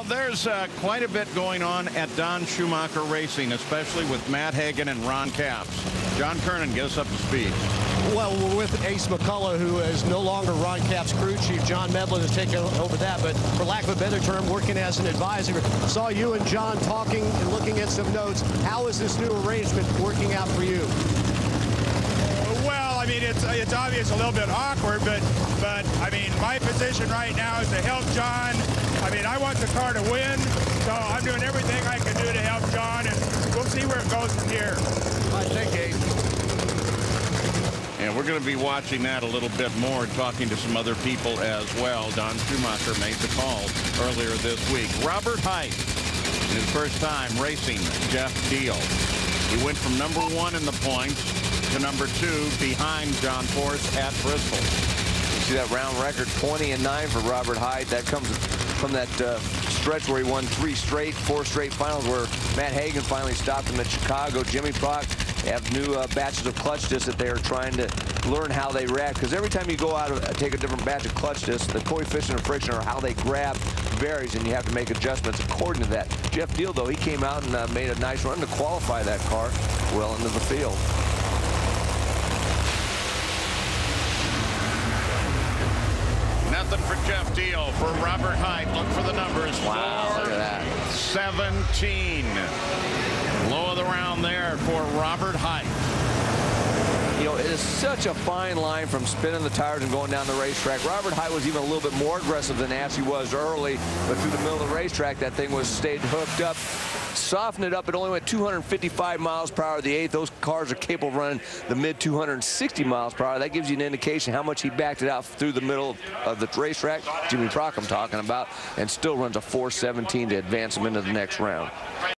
Well, there's quite a bit going on at Don Schumacher Racing, especially with Matt Hagan and Ron Capps. John Kernan, get us up to speed. Well, we're with Ace McCullough, who is no longer Ron Capps' crew chief. John Medlin has taken over that, but for lack of a better term, working as an advisor. Saw you and John talking and looking at some notes. How is this new arrangement working out for you? Well, I mean, it's obvious a little bit awkward, but I mean, my position right now is to help John. I mean, I want the car to win, so I'm doing everything I can do to help John, and we'll see where it goes from here. I think, Ace. And we're going to be watching that a little bit more, talking to some other people as well. Don Schumacher made the call earlier this week. Robert Hight, in his first time racing Jeff Diehl. He went from #1 in the points to #2 behind John Force at Bristol. You see that round record, 20-9 for Robert Hight. That comes from that stretch where he won 4 straight finals, where Matt Hagan finally stopped him at Chicago. Jimmy Prock have new batches of clutch discs that they are trying to learn how they react, because every time you go out and take a different batch of clutch discs, the coefficient of friction or how they grab varies, and you have to make adjustments according to that. Jeff Diehl, though, he came out and made a nice run to qualify that car well into the field. Nothing for Jeff Diehl. For Robert Hight, look for the numbers. Wow, look at that. 17. Low of the round there for Robert Hight. You know, it is such a fine line from spinning the tires and going down the racetrack. Robert Hight was even a little bit more aggressive than Ashley was early, but through the middle of the racetrack, that thing stayed hooked up. Softened it up. It only went 255 miles per hour. The 8th. Those cars are capable of running the mid 260 miles per hour. That gives you an indication how much he backed it out through the middle of the racetrack. Jimmy Prock I'm talking about, and still runs a 4:17 to advance him into the next round.